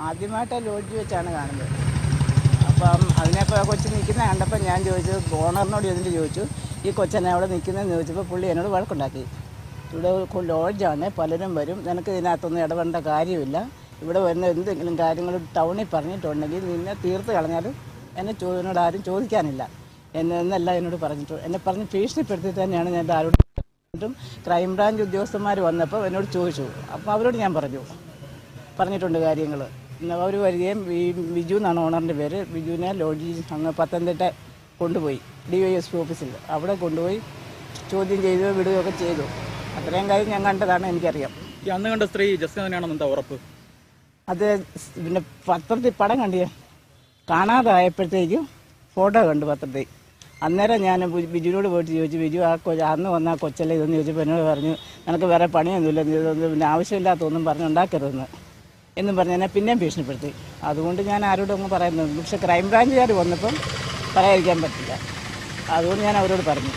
ആദ്യമായിട്ട് ലോഡ്ജ് വെച്ചാണ് കാണുന്നത്. അപ്പം അതിനപ്പോൾ കൊച്ചു നിൽക്കുന്ന കണ്ടപ്പോൾ ഞാൻ ചോദിച്ചു, ഓണറിനോട് ഇതിൻ്റെ ചോദിച്ചു, ഈ കൊച്ചനെ അവിടെ നിൽക്കുന്നതെന്ന് ചോദിച്ചപ്പോൾ പുള്ളി എന്നോട് വഴക്കുണ്ടാക്കി. ഇവിടെ ലോഡ്ജാണ്, പലരും വരും, നിനക്ക് ഇതിനകത്തൊന്നും ഇടപെടേണ്ട കാര്യമില്ല. ഇവിടെ വരുന്ന എന്തെങ്കിലും കാര്യങ്ങൾ ടൗണിൽ പറഞ്ഞിട്ടുണ്ടെങ്കിൽ നിന്നെ തീർത്ത് കളഞ്ഞാലും എന്നോട് ആരും ചോദിക്കാനില്ല എന്നെല്ലാം എന്നോട് പറഞ്ഞിട്ട് എന്നെ പറഞ്ഞ് ഭീഷണിപ്പെടുത്തി തന്നെയാണ് ഞാൻ ആരോടും. ക്രൈംബ്രാഞ്ച് ഉദ്യോഗസ്ഥന്മാർ വന്നപ്പോൾ എന്നോട് ചോദിച്ചു. അപ്പോൾ അവരോട് ഞാൻ പറഞ്ഞിട്ടുണ്ട് കാര്യങ്ങൾ. അവർ വരികയും ഈ ബിജു എന്നാണ് ഓണറിൻ്റെ പേര്. ബിജുവിനെ ലോഡ്ജിൽ അങ്ങ് പത്തനംതിട്ട കൊണ്ടുപോയി DYSP ഓഫീസിൽ. അവിടെ കൊണ്ടുപോയി ചോദ്യം ചെയ്തു വിടുകയൊക്കെ ചെയ്തു. അത്രയും കാര്യം ഞാൻ കണ്ടതാണ്, എനിക്കറിയാം. ഈ അന്ന് കണ്ട സ്ത്രീ ജസ്റ്റ് തന്നെയാണെന്ന് എന്താ ഉറപ്പ്? അത് പിന്നെ പത്രത്തിൽ പടം കണ്ടിയേ, കാണാതായപ്പോഴത്തേക്കും ഫോട്ടോ കണ്ടു പത്രത്തിൽ. അന്നേരം ഞാൻ ബിജുവിനോട് പോയിട്ട് ചോദിച്ചു, ബിജു അന്ന് വന്ന ആ കൊച്ചല്ലേ ഇതെന്ന് ചോദിച്ചപ്പോൾ എന്നോട് പറഞ്ഞു, നിനക്ക് വേറെ പണിയൊന്നുമില്ല, ഇതൊന്നും പിന്നെ ആവശ്യമില്ലാത്തൊന്നും പറഞ്ഞുണ്ടാക്കരുതെന്ന് എന്നും പറഞ്ഞ് എന്നെ പിന്നെയും ഭീഷണിപ്പെടുത്തി. അതുകൊണ്ട് ഞാൻ ആരോടും ഒന്നും പറയുന്നത്. പക്ഷെ ക്രൈംബ്രാഞ്ചുകാർ വന്നപ്പം പറയാതിരിക്കാൻ പറ്റില്ല. അതുകൊണ്ട് ഞാൻ അവരോട് പറഞ്ഞു.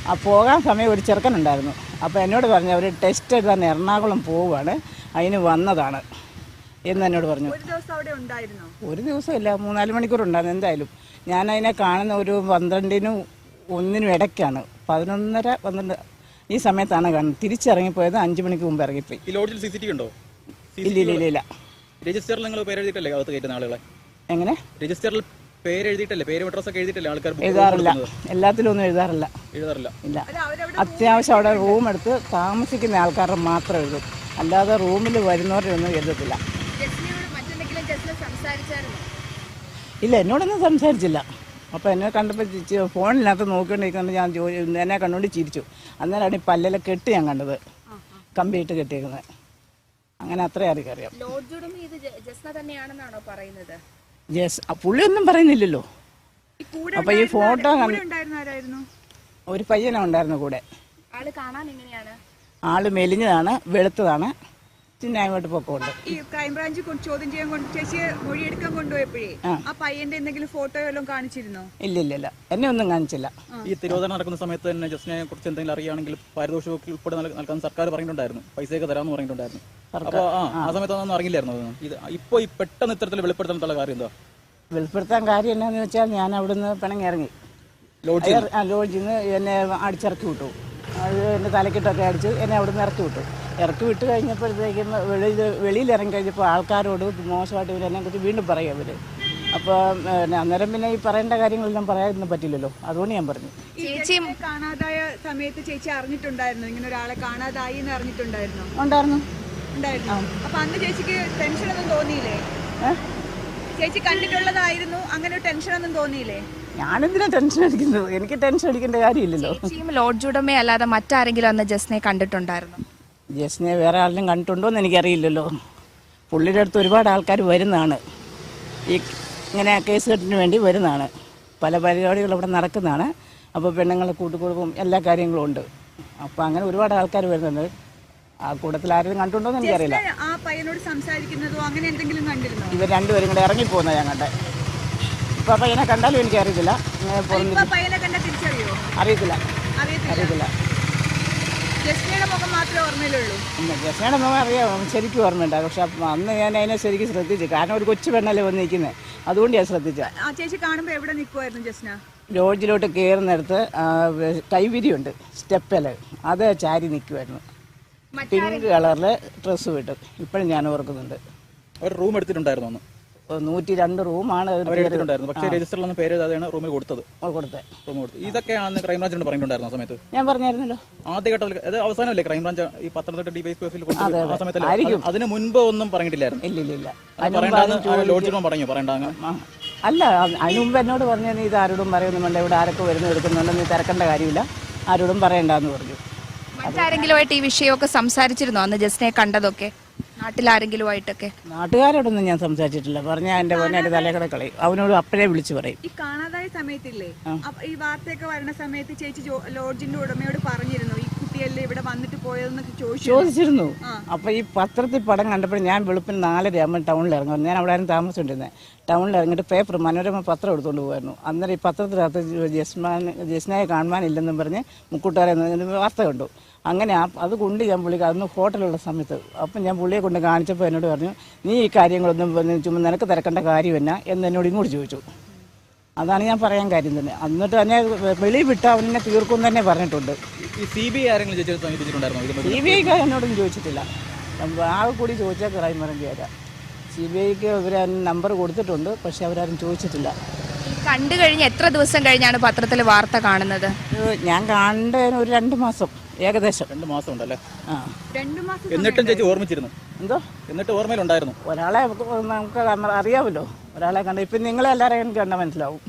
ആ പോകാൻ സമയം ഒരു ചെറുക്കനുണ്ടായിരുന്നു. അപ്പോൾ എന്നോട് പറഞ്ഞു, അവർ ടെസ്റ്റ് എഴുതാൻ എറണാകുളം പോവുകയാണ്, അതിന് വന്നതാണ് എന്ന് എന്നോട് പറഞ്ഞു. ഒരു ദിവസമില്ല, 3-4 മണിക്കൂറുണ്ടായിരുന്നു എന്തായാലും. ഞാൻ അതിനെ കാണുന്ന ഒരു 12-നും 1-നും ഇടയ്ക്കാണ്, 11:30-12 ഈ സമയത്താണ് കാണുന്നത്. തിരിച്ചിറങ്ങിപ്പോയത് 5 മണിക്ക് മുമ്പ് ഇറങ്ങിപ്പോയി. ഈ ലോഡ്ജിൽ CCTV ഉണ്ടോ? ഇല്ല. രജിസ്റ്ററിൽ നിങ്ങൾ പേരെഴുതിയിട്ടല്ലേ അകത്ത് കയറ്റുന്ന ആളുകളെ? എങ്ങനെ? രജിസ്റ്ററിൽ പേരെഴുതിയിട്ടല്ലേ, പേര് അഡ്രസ് ഒക്കെ എഴുതിയിട്ടല്ലേ ആൾക്കാർ? എഴുതാറില്ല, എല്ലാത്തിലും ഒന്നും എഴുതാറില്ല. ഇല്ല. അത്യാവശ്യം അവിടെ റൂം എടുത്ത് താമസിക്കുന്ന ആൾക്കാരുടെ മാത്രം എഴുതും, അല്ലാതെ റൂമിൽ വരുന്നവരുടെ ഒന്നും എഴുതത്തില്ല. ഇല്ല, എന്നോടൊന്നും സംസാരിച്ചില്ല. അപ്പോൾ എന്നെ കണ്ടപ്പോൾ ഫോണിനകത്ത് നോക്കിക്കൊണ്ടിരിക്കുന്നത് ഞാൻ എന്നെ കണ്ടുകൊണ്ട് ചിരിച്ചു. അന്നേരമാണ് ഈ പല്ലിലെ കെട്ട് ഞാൻ കണ്ടത്, കമ്പിയിട്ട് കെട്ടിയിരിക്കുന്നത്. അങ്ങനെ അത്രയും അറിയാം. പുള്ളിയൊന്നും പറയുന്നില്ലല്ലോ. അപ്പൊ ഈ ഫോട്ടോ ഒരു പയ്യനെ ഉണ്ടായിരുന്നു കൂടെ. ആള് മെലിഞ്ഞതാണ്, വെളുത്തതാണ്, ന്യായമായിട്ട് പൊക്കമുണ്ട്. ഈ ക്രൈംബ്രാഞ്ച് ചോദ്യം ചെയ്യാൻ ചേച്ചി മൊഴിയെടുക്കാൻ കൊണ്ടുപോയപ്പോഴേ ആ പയ്യന്റെ എന്തെങ്കിലും ഫോട്ടോ എല്ലാം കാണിച്ചിരുന്നോ? ഇല്ല, എന്നെ ഒന്നും കാണിച്ചില്ല. ഈ തിരോധനം നടക്കുന്ന സമയത്ത് തന്നെ ജസ്റ്റിനെ കുറിച്ച് എന്തെങ്കിലും അറിയുകയാണെങ്കിൽ പാരിതോഷികം ഉൾപ്പെടെ നൽകാൻ സർക്കാർ പറഞ്ഞിട്ടുണ്ടായിരുന്നു, പൈസയൊക്കെ തരാമെന്ന് പറഞ്ഞിട്ടുണ്ടായിരുന്നു. അപ്പോൾ ആ സമയത്തൊന്നും അറിയില്ലായിരുന്നു. ഇത് ഇപ്പോൾ ഈ പെട്ടെന്ന് ഇത്തരത്തിൽ വെളിപ്പെടുത്താനുള്ള കാര്യം എന്താ? വെളിപ്പെടുത്താൻ കാര്യം എന്താണെന്ന് വെച്ചാൽ ഞാൻ അവിടുന്ന് പിണങ്ങി ഇറങ്ങി. ലോഡ്ജിൽ നിന്ന് എന്നെ അടിച്ചിറക്കി വിട്ടു. അത് എൻ്റെ തലക്കിട്ടൊക്കെ അടിച്ച് എന്നെ അവിടുന്ന് ഇറക്കി വിട്ട് കഴിഞ്ഞപ്പോഴത്തേക്കും വെളിയിൽ ഇറങ്ങി കഴിഞ്ഞപ്പോൾ ആൾക്കാരോട് മോശമായിട്ട് ഇവരെന്നെ കുറിച്ച് വീണ്ടും പറയും അവർ. അപ്പോൾ അന്നേരം പിന്നെ ഈ പറയേണ്ട കാര്യങ്ങളെല്ലാം പറയാനൊന്നും പറ്റില്ലല്ലോ, അതുകൊണ്ട് ഞാൻ പറഞ്ഞു. ചേച്ചി കാണാതായ സമയത്ത് ചേച്ചി അറിഞ്ഞിട്ടുണ്ടായിരുന്നു ഇങ്ങനെ ഒരാളെ കാണാതായി എന്ന് അറിഞ്ഞിട്ടുണ്ടായിരുന്നു? ഉണ്ടായിരുന്നു. അപ്പൊ അന്ന് ചേച്ചിക്ക് ടെൻഷനൊന്നും തോന്നിയില്ലേ? ചേച്ചി കണ്ടിട്ടുള്ളതായിരുന്നു, അങ്ങനെ ടെൻഷനൊന്നും തോന്നിയില്ലേ? ഞാനെന്തിനാ ടെൻഷൻ അടിക്കുന്നത്? എനിക്ക് ടെൻഷൻ അടിക്കേണ്ട കാര്യമില്ലല്ലോ. ലോഡ്ജ് ഉടമ അല്ലാതെ മറ്റാരെങ്കിലും അന്ന് ജസ്നെ കണ്ടിട്ടുണ്ടായിരുന്നു? ജസ്നെ വേറെ ആരെങ്കിലും കണ്ടിട്ടുണ്ടോ എന്ന് എനിക്കറിയില്ലല്ലോ. പുള്ളിയുടെ അടുത്ത് ഒരുപാട് ആൾക്കാർ വരുന്നതാണ്, ഈ ഇങ്ങനെ കേസ് കെട്ടിന് വേണ്ടി വരുന്നതാണ്. പല പരിപാടികളും ഇവിടെ നടക്കുന്നതാണ്. അപ്പോൾ പെണ്ണുങ്ങളെ കൂട്ടുകൊടുക്കും, എല്ലാ കാര്യങ്ങളും ഉണ്ട്. അപ്പോൾ അങ്ങനെ ഒരുപാട് ആൾക്കാർ വരുന്നുണ്ട്. ആ കൂട്ടത്തിൽ ആരെങ്കിലും കണ്ടിട്ടുണ്ടോ എന്ന് എനിക്കറിയില്ല. ആ പയ്യനോട് സംസാരിക്കുന്നതോ അങ്ങനെ എന്തെങ്കിലും കണ്ടിരുന്നോ? ഇവർ രണ്ടുപേരും കൂടെ ഇറങ്ങിപ്പോകുന്ന ഞാൻ കണ്ടേ. ഇപ്പൊ പയ്യനെ കണ്ടാലും എനിക്കറിയത്തില്ല. അറിയത്തില്ല. ജസ്നയുടെ മുഖം മാത്രമേ ഓർമ്മയിലുള്ളൂ. ജസ്നയുടെ മുഖം അറിയാം, ശരിക്കും ഓർമ്മയുണ്ടാകും. പക്ഷെ അന്ന് ഞാൻ അതിനെ ശരിക്കും ശ്രദ്ധിച്ചു, കാരണം ഒരു കൊച്ചു പെണ്ണല്ലേ വന്ന് നിൽക്കുന്നത്, അതുകൊണ്ട് ഞാൻ ശ്രദ്ധിച്ചു. ചേച്ചി കാണുമ്പോൾ എവിടെ നിൽക്കുമായിരുന്നു ജസ്ന? ലോഡ്ജിലോട്ട് കയറുന്നിടത്ത് കൈവിരിയുണ്ട്, സ്റ്റെപ്പില്, അത് ചാരി നിൽക്കുമായിരുന്നു. പിങ്ക് കളറില് ഡ്രസ്സ് വിട്ടു, ഇപ്പോഴും ഞാൻ ഓർക്കുന്നുണ്ട്. ഒരു റൂം എടുത്തിട്ടുണ്ടായിരുന്നു, 102 റൂമാണ്. പക്ഷേ രജിസ്റ്ററിലൊന്നും പേര് എഴുതാതെയാണ് റൂമിൽ കൊടുത്തത്. ഇതൊക്കെയാണ് ക്രൈംബ്രാഞ്ചിനോട് പറഞ്ഞിട്ടുണ്ടായിരുന്നു ആ സമയത്ത്? ഞാൻ പറഞ്ഞായിരുന്നല്ലോ ആദ്യഘട്ടത്തിൽ. അത് അവസാനമല്ലേ ക്രൈംബ്രാഞ്ച് ഈ പത്തനംതിട്ട DYSP ആ സമയത്ത്? അതിന് മുൻപ് ഒന്നും പറഞ്ഞിട്ടില്ലായിരുന്നു? ഇല്ല. ലോഡ്ജിനോട് പറഞ്ഞു പറയണ്ട? അല്ല, അതിന് മുമ്പ് എന്നോട് പറഞ്ഞു, നീ ഇത് ആരോടും പറയുന്നു വേണ്ട, ഇവിടെ ആരൊക്കെ വരുന്നു എടുക്കുന്നുണ്ടോ, നീ തിരക്കേണ്ട കാര്യമില്ല, ആരോടും പറയണ്ടെന്ന് പറഞ്ഞു. മറ്റാരെങ്കിലുമായിട്ട് ഈ വിഷയമൊക്കെ സംസാരിച്ചിരുന്നോ അന്ന് ജസ്നെ കണ്ടതൊക്കെ? നാട്ടിലാരെങ്കിലുമായിട്ടൊക്കെ? നാട്ടുകാരോടൊന്നും ഞാൻ സംസാരിച്ചിട്ടില്ല. പറഞ്ഞാൽ എന്റെ പൊന്നെ തലക്കട കളയും, അവനോട് അപ്പഴേ വിളിച്ചു പറയും. ഈ കാണാതായ സമയത്തില്ലേ, ഈ വാർത്തയൊക്കെ വരുന്ന സമയത്ത് ചേച്ചി ലോഡ്ജിന്റെ ഉടമയോട് പറഞ്ഞിരുന്നു ഈ കുട്ടിയല്ലേ ഇവിടെ വന്നിട്ട് പോയതെന്നൊക്കെ ചോദിച്ചിരുന്നു. അപ്പൊ ഈ പത്രത്തിൽ പടം കണ്ടപ്പോൾ ഞാൻ വെളുപ്പിന് 4:30 ആകുമ്പോൾ ടൗണിൽ ഇറങ്ങും. ഞാൻ അവിടെ ആരും താമസിച്ചിരുന്നത്. ടൗണിൽ ഇറങ്ങിയിട്ട് പേപ്പർ മനോരമ പത്രം എടുത്തുകൊണ്ട് പോകുമായിരുന്നു. അന്നേരം ഈ പത്രത്തിനകത്ത് ജസ്നയെ കാണുവാനില്ലെന്നും പറഞ്ഞ് മുക്കൂട്ടുകാരെ വാർത്ത കണ്ടു. അങ്ങനെ അത് കൊണ്ട് ഞാൻ പുള്ളിക്ക് അന്ന് ഹോട്ടലുള്ള സമയത്ത് അപ്പം ഞാൻ പുള്ളിയെ കൊണ്ട് കാണിച്ചപ്പോൾ എന്നോട് പറഞ്ഞു നീ ഈ കാര്യങ്ങളൊന്നും ചുമ്മാ നിനക്ക് തിരക്കേണ്ട കാര്യമെന്നാ എന്ന് എന്നോട് ഇങ്ങോട്ട് ചോദിച്ചു. അതാണ് ഞാൻ പറയാൻ കാര്യം തന്നെ. എന്നിട്ട് തന്നെ വെളി വിട്ട് അവനെ തീർക്കും തന്നെ പറഞ്ഞിട്ടുണ്ട്. ഈ CBI ആരെങ്കിലും ചേച്ചി സമീപിച്ചിട്ടുണ്ടായിരുന്നോ? CBIക്ക് എന്നോടൊന്നും ചോദിച്ചിട്ടില്ല. ആകെ കൂടി ചോദിച്ചാൽ ക്രൈംബ്രാഞ്ച് തരാം. CBIക്ക് ഇവർ നമ്പർ കൊടുത്തിട്ടുണ്ട്, പക്ഷെ അവരാരും ചോദിച്ചിട്ടില്ല. കണ്ടു കഴിഞ്ഞ് എത്ര ദിവസം കഴിഞ്ഞാണ് പത്രത്തിൽ വാർത്ത കാണുന്നത്? ഞാൻ കണ്ട ഒരു 2 മാസം ഏകദേശം. 2 മാസം ഉണ്ടല്ലേ? ആ 2 മാസം. എന്നിട്ടും ചേച്ചി ഓർമ്മിച്ചിരുന്നു? എന്തോ എന്നിട്ട് ഓർമ്മയിലുണ്ടായിരുന്നു? ഒരാളെ നമുക്ക് അറിയാമല്ലോ, ഒരാളെ കണ്ട. ഇപ്പം നിങ്ങളെ എല്ലാവരെയും എനിക്ക് കണ്ടാൽ മനസ്സിലാവും,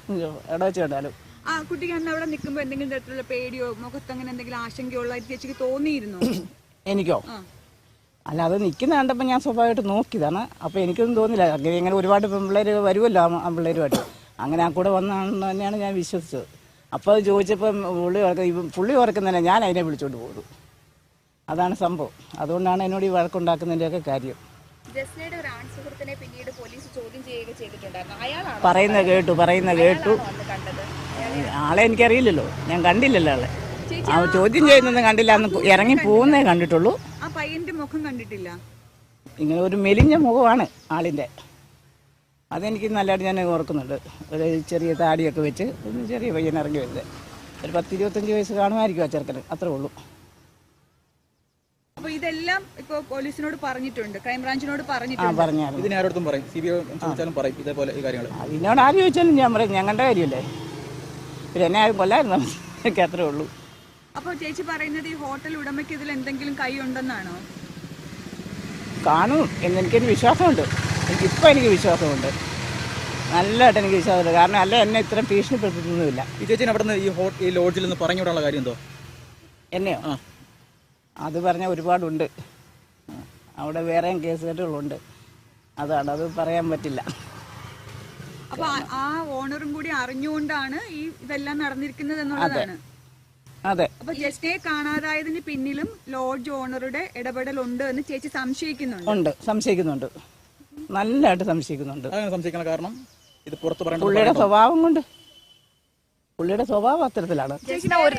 എവിടെ വെച്ച് കണ്ടാലും. ആ കുട്ടിക്ക് അന്ന് അവിടെ നിൽക്കുമ്പോൾ എന്തെങ്കിലും തരത്തിലുള്ള പേടിയോ മുഖത്ത് അങ്ങനെ എന്തെങ്കിലും ആശങ്കയുള്ളതായിട്ട് ചേച്ചിക്ക് തോന്നിയിരുന്നോ? എനിക്കോ? അല്ല, അത് നിൽക്കുന്ന കണ്ടപ്പോൾ ഞാൻ സ്വാഭാവികമായിട്ട് നോക്കിയതാണ്. അപ്പോൾ എനിക്കൊന്നും തോന്നില്ല. അങ്ങനെ ഇങ്ങനെ ഒരുപാട് പെൺപിള്ളേർ വരുമല്ലോ ആ പിള്ളേരുമായിട്ട്, അങ്ങനെ ആ കൂടെ വന്നാണെന്ന് തന്നെയാണ് ഞാൻ വിശ്വസിച്ചത്. അപ്പോൾ അത് ചോദിച്ചപ്പം പുള്ളി ഓർക്കുന്നതന്നെ ഞാൻ അതിനെ വിളിച്ചുകൊണ്ട് പോകുന്നു. അതാണ് സംഭവം. അതുകൊണ്ടാണ് എന്നോട് ഈ വഴക്കുണ്ടാക്കുന്നതിൻ്റെയൊക്കെ കാര്യം. ജസ്നയുടെ ഒരു ആൺസുഹൃത്തിനെ പിന്നീട് പോലീസ് ചോദ്യം ചെയ്യുക ചെയ്തിട്ടുണ്ടായിരുന്നു. അയാളാണ് പറയുന്ന കേട്ടു. ആളെ എനിക്കറിയില്ലല്ലോ, ഞാൻ കണ്ടില്ലല്ലോ ആളെ. ആ ചോദ്യം ചെയ്യുന്നൊന്നും കണ്ടില്ല, അന്ന് ഇറങ്ങി പോകുന്നേ കണ്ടിട്ടുള്ളൂ. ആ പയ്യന്റെ മുഖം കണ്ടിട്ടില്ല. ഇങ്ങനെ ഒരു മെലിഞ്ഞ മുഖമാണ് ആളിൻ്റെ. അതെനിക്ക് നല്ലതായിട്ട് ഞാൻ ഓർക്കുന്നുണ്ട്. ഒരു ചെറിയ താടിയൊക്കെ വെച്ച് ഒരു ചെറിയ പയ്യൻ ഇറങ്ങി വരുന്നത്. ഒരു 10-25 വയസ്സ് കാണുമായിരിക്കും ആ ചെറുക്കന്, അത്രേ ഉള്ളൂ. അപ്പൊ ഇതെല്ലാം ഇപ്പൊ പോലീസിനോട് പറഞ്ഞിട്ടുണ്ട്, ക്രൈംബ്രാഞ്ചിനോട് പറഞ്ഞിട്ടുണ്ട്. പറഞ്ഞായിരുന്നു. ഇതിനാരോടത്തും പറയും, CBI ചോദിച്ചാലും പറയും ഇതേപോലെ ഈ കാര്യങ്ങൾ. അതിനോട് ആര് ചോദിച്ചാലും ഞാൻ പറയും, ഞങ്ങളുടെ കാര്യമല്ലേ. പിന്നെ എന്നെ ആരും കൊല്ലായിരുന്നു, എനിക്ക് അത്രേ ഉള്ളൂ. അപ്പൊ ചേച്ചി പറയുന്നത് ഈ ഹോട്ടൽ ഉടമയ്ക്ക് ഇതിൽ എന്തെങ്കിലും കൈ ഉണ്ടെന്നാണോ? കാണും എന്നെനിക്കൊരു വിശ്വാസമുണ്ട്. എനിക്ക് വിശ്വാസമുണ്ട്, നല്ലതായിട്ട് എനിക്ക് വിശ്വാസമുണ്ട്. കാരണം അല്ല എന്നെ ഇത്രയും ഭീഷണിപ്പെടുത്തുന്നൊന്നുമില്ല. ഈ ചേച്ചിനെ അവിടെ നിന്ന് ഈ ലോഡ്ജിൽ നിന്ന് പറഞ്ഞു വിടാനുള്ള കാര്യം എന്തോ? എന്നെയോ? അത് പറഞ്ഞാൽ ഒരുപാടുണ്ട്. അവിടെ വേറെയും കേസ് കെട്ടുകളുണ്ട്. അത് പറയാൻ പറ്റില്ല. അപ്പൊ ആ ഓണറും കൂടി അറിഞ്ഞുകൊണ്ടാണ് ഈ ഇതെല്ലാം നടന്നിരിക്കുന്നത് എന്നുള്ളതാണ്. അതെ. അപ്പൊ ജസ്നയെ കാണാതായതിന് പിന്നിലും ലോഡ്ജ് ഓണറുടെ ഇടപെടൽ ഉണ്ട് എന്ന് ചേച്ചി സംശയിക്കുന്നുണ്ട്. സംശയിക്കുന്നുണ്ട്, നല്ലതായിട്ട് സംശയിക്കുന്നുണ്ട്. അങ്ങനെ സംശയിക്കാൻ കാരണം ഇത് പുറത്ത് പറയണ്ട പുള്ളിയുടെ സ്വഭാവം കൊണ്ട്. പുള്ളിയുടെ സ്വഭാവം അത്തരത്തിലാണ്.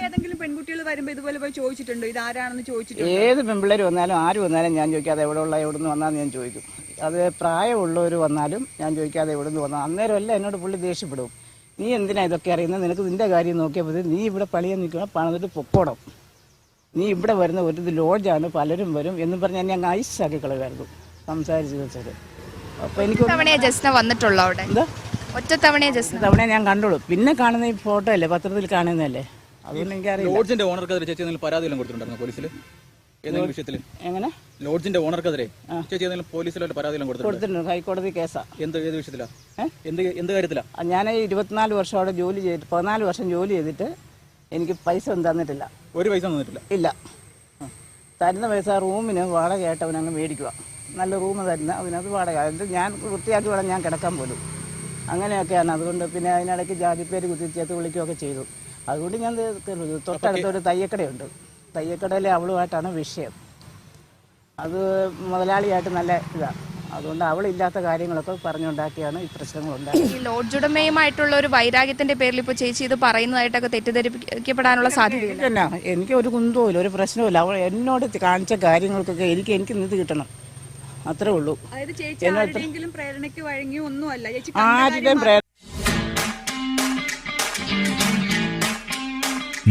ഏതെങ്കിലും പെൺകുട്ടികൾ വരുമ്പോ ഇതുപോലെ പോയി ചോദിച്ചിട്ടുണ്ടോ ഇതാരാണെന്ന് ചോദിച്ചിട്ടുണ്ട്? ഏത് പെൺപിള്ളേർ വന്നാലും ആര് വന്നാലും ഞാൻ ചോദിക്കും അത് എവിടുന്ന് വന്നാന്ന് ഞാൻ ചോദിക്കും. അത് പ്രായമുള്ളവർ വന്നാലും ഞാൻ ചോദിക്കും അത് എവിടുന്ന് വന്നാൽ. അന്നേരമല്ല എന്നോട് പുള്ളി ദേഷ്യപ്പെടും. നീ എന്തിനാ ഇതൊക്കെ അറിയുന്നത്? നിനക്ക് നിന്റെ കാര്യം നോക്കിയാൽ മതി. നീ ഇവിടെ പണിയാൻ നിൽക്കണം, പണിതിട്ട് പൊക്കോണം. നീ ഇവിടെ വരുന്ന ഒരു ലോഡ്ജാണ്, പലരും വരും എന്ന് പറഞ്ഞാൽ ഞാൻ ഐസാക്കി കളയുമായിരുന്നു സംസാരിച്ച് വെച്ചത്. അപ്പോൾ എനിക്ക് ജസ്ന വന്നിട്ടുള്ളൂ അവിടെ? എന്താ ഒറ്റ തവണ ഞാൻ കണ്ടോളൂ. പിന്നെ കാണുന്ന ഈ ഫോട്ടോ അല്ലേ, പത്രത്തിൽ കാണുന്നതല്ലേ, അതുകൊണ്ട് എനിക്കറിയില്ല. ലോഡ്ജിന്റെ ഓണർക്കെതിരെ ചേച്ചി എന്തെങ്കിലും പരാതി എല്ലാം കൊടുത്തിട്ടുണ്ടായിരുന്നു പോലീസിൽ? ഏതെങ്കിലും വിഷയത്തിൽ? എങ്ങനെ? ലോഡ്ജിന്റെ ഓണർക്കെതിരെ ചേച്ചി ഏതെങ്കിലും പോലീസിലോ പരാതി എല്ലാം കൊടുത്തിട്ടുണ്ട്? ഹൈക്കോടതി കേസാ. ഏത് വിഷയത്തിലാ? എന്ത് കാര്യത്തിലാ? ഞാൻ 24 വർഷം അവിടെ ജോലി ചെയ്തിട്ട് 14 വർഷം ജോലി ചെയ്തിട്ട് എനിക്ക് പൈസ ഒന്നും തന്നിട്ടില്ല. ഒരു പൈസ തന്നിട്ടില്ല? ഇല്ല. തരുന്ന പൈസ റൂമിന് വാടകയായിട്ട് അവനങ്ങ് മേടിക്കുക. നല്ല റൂം തരുന്ന അതിനകത്ത് വാടക. അത് ഞാൻ വൃത്തിയാക്കി വേണം ഞാൻ കിടക്കാൻ പോലും. അങ്ങനെയൊക്കെയാണ്. അതുകൊണ്ട് പിന്നെ അതിനിടയ്ക്ക് ജാതിപ്പേര് കുത്തിച്ചേർത്ത് വിളിക്കുകയൊക്കെ ചെയ്തു. അതുകൊണ്ട് ഞാൻ തൊട്ടടുത്തൊരു തയ്യക്കടയുണ്ട്. തയ്യക്കടയിലെ അവളുമായിട്ടാണ് വിഷയം. അത് മുതലാളിയായിട്ട് നല്ല ഇതാണ്. അതുകൊണ്ട് അവളില്ലാത്ത കാര്യങ്ങളൊക്കെ പറഞ്ഞുണ്ടാക്കിയാണ് ഈ പ്രശ്നങ്ങളുണ്ടായത്. ഈ ലോഡ്ജ് ഉടമയുമായിട്ടുള്ള ഒരു വൈരാഗ്യത്തിന്റെ പേരിൽ ഇപ്പോൾ ചേച്ചി ഇത് പറയുന്നതായിട്ടൊക്കെ തെറ്റിദ്ധരിപ്പിക്കപ്പെടാനുള്ള സാധ്യതയില്ല. എന്നാ എനിക്ക് ഒരു കുന്തവുമില്ല, ഒരു പ്രശ്നവുമില്ല. അവൾ എന്നോട് കാണിച്ച കാര്യങ്ങൾക്കൊക്കെ എനിക്ക് ഇത് കിട്ടണം, അത്രേ ഉള്ളൂ. പ്രേരണയ്ക്ക് വഴങ്ങിയോ ഒന്നുമല്ല ചേച്ചി. ആരുടെയും പ്രേരണ.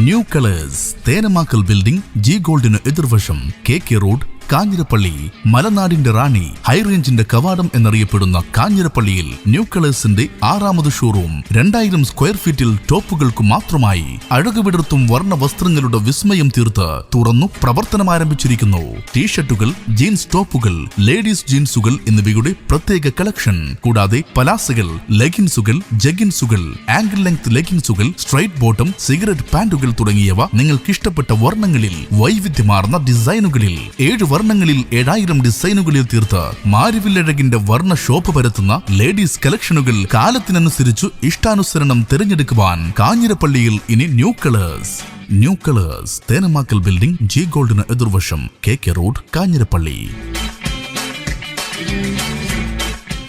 New Colours, Thenamakkal building, G ഗോൾഡിന് എതിർവശം, KK റോഡ്, കാഞ്ഞിരപ്പള്ളി. മലനാടിന്റെ റാണി, ഹൈറേഞ്ചിന്റെ കവാടം എന്നറിയപ്പെടുന്ന കാഞ്ഞിരപ്പള്ളിയിൽ ന്യൂ കളേഴ്സിന്റെ 6ാമത് ഷോറൂം 2000 സ്ക്വയർ ഫീറ്റിൽ ടോപ്പുകൾക്ക് മാത്രമായി അഴകുവിടർത്തും വർണ്ണ വസ്ത്രങ്ങളുടെ വിസ്മയം തീർത്ത് തുറന്നു പ്രവർത്തനം ആരംഭിച്ചിരിക്കുന്നു. ടീഷർട്ടുകൾ, ജീൻസ് ടോപ്പുകൾ, ലേഡീസ് ജീൻസുകൾ എന്നിവയുടെ പ്രത്യേക കളക്ഷൻ. കൂടാതെ പലാസകൾ, ലെഗിൻസുകൾ, ജഗിൻസുകൾ, ആംഗിൾ ലെങ്ത് ലെഗിൻസുകൾ, സ്ട്രൈറ്റ് ബോട്ടം, സിഗരറ്റ് പാന്റുകൾ തുടങ്ങിയവ നിങ്ങൾക്കിഷ്ടപ്പെട്ട വർണ്ണങ്ങളിൽ വൈവിധ്യമാർന്ന ഡിസൈനുകളിൽ 7 വർണ്ണങ്ങളിൽ 7000 ഡിസൈനുകളിൽ തീർത്ത് മാരിവില്ലഴകിന്റെ വർണ്ണ ശോഭ പരത്തുന്ന ലേഡീസ് കളക്ഷനുകൾ കാലത്തിനനുസരിച്ചു ഇഷ്ടാനുസരണം തിരഞ്ഞെടുക്കുവാൻ കാഞ്ഞിരപ്പള്ളിയിൽ ഇനി New Colours. New Colours, Thenamakkal building, G ഗോൾഡിന് എതിർവശം, KK റോഡ്, കാഞ്ഞിരപ്പള്ളി.